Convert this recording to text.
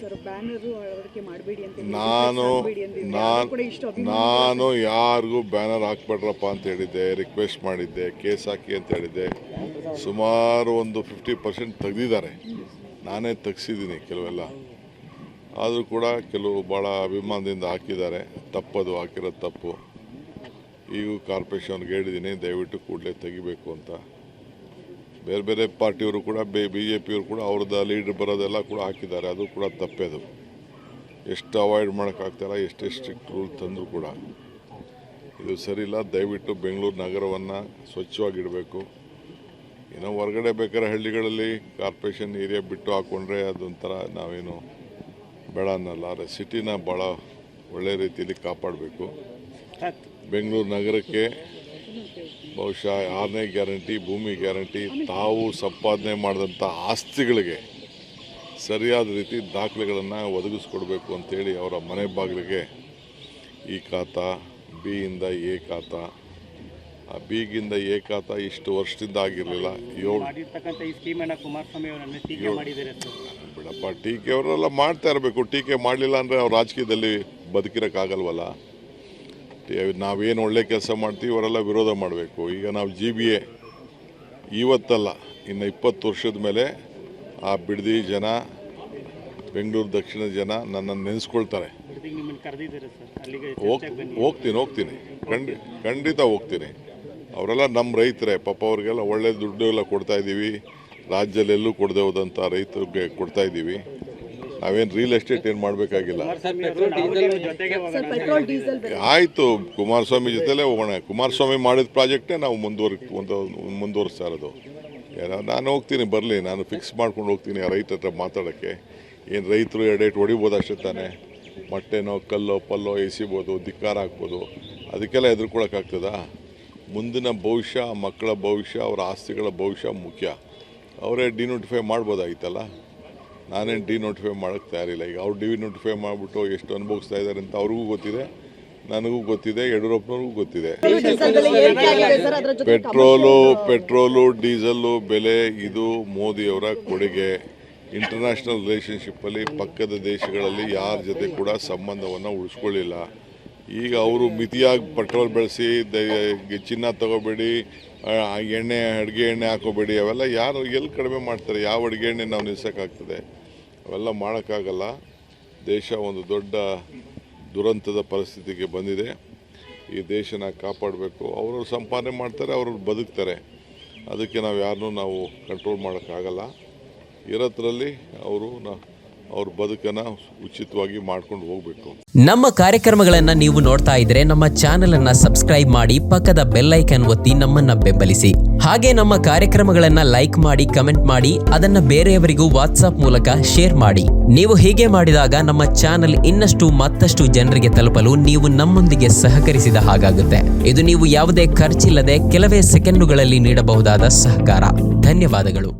Sir banner ಅಳವಡಿಕೆ ಮಾಡಬೇಡಿ ಅಂತ ನಾನು ಯಾರಿಗೂ ಬ್ಯಾನರ್ ಹಾಕ್ಬೇಡ್ರಪ್ಪ ಅಂತ ಹೇಳಿದ್ದೆ, ರಿಕ್ವೆಸ್ಟ್ ಮಾಡಿದ್ದೆ, ಕೇಸ್ ಹಾಕಿ ಅಂತ ಹೇಳಿದ್ದೆ. ಸುಮಾರು ಒಂದು 50% ತೆಗೆದಿದ್ದಾರೆ. ನಾನೇ ತೆಗ್ಸಿದ್ದೀನಿ ಕೆಲವೆಲ್ಲ. ಆದರೂ ಕೂಡ ಕೆಲವು ಭಾಳ ಅಭಿಮಾನದಿಂದ ಹಾಕಿದ್ದಾರೆ. ತಪ್ಪದು, ಹಾಕಿರೋದು ತಪ್ಪು. ಈಗ ಕಾರ್ಪೊರೇಷನ್ಗೆ ಹೇಳಿದ್ದೀನಿ, ದಯವಿಟ್ಟು ಕೂಡಲೇ ತೆಗಿಬೇಕು ಅಂತ. ಬೇರೆ ಬೇರೆ ಪಾರ್ಟಿಯವರು ಕೂಡ BJPಯವರು ಕೂಡ ಅವ್ರದ್ದು ಲೀಡರ್ ಬರೋದೆಲ್ಲ ಕೂಡ ಹಾಕಿದ್ದಾರೆ. ಅದು ಕೂಡ ತಪ್ಪೇದು. ಎಷ್ಟು ಅವಾಯ್ಡ್ ಮಾಡೋಕ್ಕಾಗ್ತಾರ, ಎಷ್ಟೇ ಸ್ಟ್ರಿಕ್ಟ್ ರೂಲ್ ತಂದರೂ ಕೂಡ ಇದು ಸರಿಯಿಲ್ಲ. ದಯವಿಟ್ಟು ಬೆಂಗಳೂರು ನಗರವನ್ನು ಸ್ವಚ್ಛವಾಗಿಡಬೇಕು. ಏನೋ ಹೊರಗಡೆ ಬೇಕಾದ್ರೆ ಹಳ್ಳಿಗಳಲ್ಲಿ ಕಾರ್ಪೊರೇಷನ್ ಏರಿಯಾ ಬಿಟ್ಟು ಹಾಕ್ಕೊಂಡ್ರೆ ಅದೊಂಥರ ನಾವೇನು ಬೇಡ ಅನ್ನಲ್ಲ. ಆದರೆ ಸಿಟಿನ ಭಾಳ ಒಳ್ಳೆ ರೀತಿಯಲ್ಲಿ ಕಾಪಾಡಬೇಕು. ಬೆಂಗಳೂರು ನಗರಕ್ಕೆ ಬಹುಶಃ 6ನೇ ಗ್ಯಾರಂಟಿ, ಭೂಮಿ ಗ್ಯಾರಂಟಿ, ತಾವು ಸಂಪಾದನೆ ಮಾಡಿದಂಥ ಆಸ್ತಿಗಳಿಗೆ ಸರಿಯಾದ ರೀತಿ ದಾಖಲೆಗಳನ್ನು ಒದಗಿಸ್ಕೊಡ್ಬೇಕು ಅಂತೇಳಿ ಅವರ ಮನೆ ಬಾಗಿಲಿಗೆ ಈ ಖಾತಾ, B-ಯಿಂದ A ಖಾತಾ, ಆ B-ಗಿಂದ A ಖಾತಾ ಇಷ್ಟು ವರ್ಷದಿಂದ ಆಗಿರಲಿಲ್ಲ. ಬಿಡಪ್ಪ, ಟೀಕೆ ಅವರೆಲ್ಲ ಮಾಡ್ತಾ ಇರಬೇಕು. ಟೀಕೆ ಮಾಡಲಿಲ್ಲ ಅಂದರೆ ಅವ್ರು ರಾಜಕೀಯದಲ್ಲಿ ಬದುಕಿರೋಕ್ಕಾಗಲ್ವಲ್ಲ. ನಾವೇನು ಒಳ್ಳೆ ಕೆಲಸ ಮಾಡ್ತೀವಿ ಅವರೆಲ್ಲ ವಿರೋಧ ಮಾಡಬೇಕು. ಈಗ ನಾವು GBA ಇವತ್ತಲ್ಲ, ಇನ್ನು 20 ವರ್ಷದ ಮೇಲೆ ಆ ಬಿಡದಿ ಜನ, ಬೆಂಗಳೂರು ದಕ್ಷಿಣದ ಜನ ನನ್ನನ್ನು ನೆನೆಸ್ಕೊಳ್ತಾರೆ. ಹೋಗ್ತೀನಿ ಖಂಡಿತ ಹೋಗ್ತೀನಿ. ಅವರೆಲ್ಲ ನಮ್ಮ ರೈತರೇ ಪಾಪ. ಅವ್ರಿಗೆಲ್ಲ ಒಳ್ಳೆ ದುಡ್ಡು ಎಲ್ಲ ಕೊಡ್ತಾ ಇದ್ದೀವಿ. ರಾಜ್ಯದಲ್ಲೆಲ್ಲೂ ಕೊಡದೆ ಹೋದಂಥ ರೈತರಿಗೆ ಕೊಡ್ತಾ ಇದ್ದೀವಿ. ನಾವೇನು ರಿಯಲ್ ಎಸ್ಟೇಟ್ ಏನು ಮಾಡಬೇಕಾಗಿಲ್ಲ. ಆಯಿತು, ಕುಮಾರಸ್ವಾಮಿ ಜೊತೆಲೇ ಹೋಗೋಣ. ಕುಮಾರಸ್ವಾಮಿ ಮಾಡಿದ ಪ್ರಾಜೆಕ್ಟೇ ನಾವು ಮುಂದುವರಿಸ್ತಾ ಇರೋದು. ನಾನು ಹೋಗ್ತೀನಿ, ಬರಲಿ, ನಾನು ಫಿಕ್ಸ್ ಮಾಡ್ಕೊಂಡು ಹೋಗ್ತೀನಿ ಆ ರೈತರ ಹತ್ರ ಮಾತಾಡೋಕ್ಕೆ. ಏನು ರೈತರು 2 ಏಟು ಹೊಡಿಬೋದು ಅಷ್ಟೇ ತಾನೆ. ಮೊಟ್ಟೆನೋ ಕಲ್ಲೋ ಪಲ್ಲೋ ಎಸಿಬೋದು, ಧಿಕ್ಕಾರ ಹಾಕ್ಬೋದು. ಅದಕ್ಕೆಲ್ಲ ಎದುರ್ಕೊಳ್ಳೋಕ್ಕಾಗ್ತದಾ? ಮುಂದಿನ ಭವಿಷ್ಯ, ಮಕ್ಕಳ ಭವಿಷ್ಯ, ಅವರ ಆಸ್ತಿಗಳ ಭವಿಷ್ಯ ಮುಖ್ಯ. ಅವರೇ ಡಿನೋಟಿಫೈ ಮಾಡ್ಬೋದಾಗಿತ್ತಲ್ಲ. ನಾನೇನು ಡಿನೋಟಿಫೈ ಮಾಡೋಕ್ಕೆ ತಯಾರಿಲ್ಲ. ಈಗ ಅವ್ರು ಡಿನೋಟಿಫೈ ಮಾಡಿಬಿಟ್ಟು ಎಷ್ಟು ಅನುಭವಿಸ್ತಾ ಇದ್ದಾರೆ ಅಂತ ಅವ್ರಿಗೂ ಗೊತ್ತಿದೆ, ನನಗೂ ಗೊತ್ತಿದೆ, ಯಡಿಯೂರಪ್ಪನವ್ರಿಗೂ ಗೊತ್ತಿದೆ. ಪೆಟ್ರೋಲು ಡೀಸೆಲ್ಲು ಬೆಲೆ ಇದು ಮೋದಿಯವರ ಕೊಡುಗೆ. ಇಂಟರ್ನ್ಯಾಷನಲ್ ರಿಲೇಷನ್ಶಿಪ್ಪಲ್ಲಿ ಪಕ್ಕದ ದೇಶಗಳಲ್ಲಿ ಯಾರ ಜೊತೆ ಕೂಡ ಸಂಬಂಧವನ್ನು ಉಳಿಸ್ಕೊಳ್ಳಿಲ್ಲ. ಈಗ ಅವರು ಮಿತಿಯಾಗಿ ಪೆಟ್ರೋಲ್ ಬೆಳೆಸಿ ಚಿನ್ನ ತಗೋಬೇಡಿ, ಎಣ್ಣೆ, ಅಡುಗೆ ಎಣ್ಣೆ ಹಾಕೋಬೇಡಿ, ಅವೆಲ್ಲ ಯಾರು ಎಲ್ಲಿ ಕಡಿಮೆ ಮಾಡ್ತಾರೆ? ಯಾವ ಅಡುಗೆ ಎಣ್ಣೆ ನಾವು ನಿಲ್ಸೋಕ್ಕಾಗ್ತದೆ? ಅವೆಲ್ಲ ಮಾಡೋಕ್ಕಾಗಲ್ಲ. ದೇಶ ಒಂದು ದೊಡ್ಡ ದುರಂತದ ಪರಿಸ್ಥಿತಿಗೆ ಬಂದಿದೆ. ಈ ದೇಶನ ಕಾಪಾಡಬೇಕು. ಅವರು ಸಂಪಾದನೆ ಮಾಡ್ತಾರೆ, ಅವರು ಬದುಕ್ತಾರೆ. ಅದಕ್ಕೆ ನಾವು ಯಾರನ್ನೂ ಕಂಟ್ರೋಲ್ ಮಾಡೋಕ್ಕಾಗಲ್ಲ. ಇರೋದ್ರಲ್ಲಿ ಅವ್ರ ಬದುಕನ್ನು ಉಚಿತವಾಗಿ ಮಾಡ್ಕೊಂಡು ಹೋಗಬೇಕು. ನಮ್ಮ ಕಾರ್ಯಕ್ರಮಗಳನ್ನ ನೀವು ನೋಡ್ತಾ ಇದ್ರೆ ನಮ್ಮ ಚಾನೆಲ್ ಅನ್ನ ಸಬ್ಸ್ಕ್ರೈಬ್ ಮಾಡಿ, ಪಕ್ಕದ ಬೆಲ್ ಐಕಾನ್ ಒತ್ತಿ ನಮ್ಮನ್ನ ಬೆಂಬಲಿಸಿ. ಹಾಗೆ ನಮ್ಮ ಕಾರ್ಯಕ್ರಮಗಳನ್ನ ಲೈಕ್ ಮಾಡಿ, ಕಮೆಂಟ್ ಮಾಡಿ, ಅದನ್ನ ಬೇರೆಯವರಿಗೂ ವಾಟ್ಸ್ಆಪ್ ಮೂಲಕ ಶೇರ್ ಮಾಡಿ. ನೀವು ಹೀಗೆ ಮಾಡಿದಾಗ ನಮ್ಮ ಚಾನೆಲ್ ಇನ್ನಷ್ಟು ಮತ್ತಷ್ಟು ಜನರಿಗೆ ತಲುಪಲು ನೀವು ನಮ್ಮೊಂದಿಗೆ ಸಹಕರಿಸಿದ ಹಾಗಾಗುತ್ತೆ. ಇದು ನೀವು ಯಾವುದೇ ಖರ್ಚಿಲ್ಲದೆ ಕೆಲವೇ ಸೆಕೆಂಡುಗಳಲ್ಲಿ ನೀಡಬಹುದಾದ ಸಹಕಾರ. ಧನ್ಯವಾದಗಳು.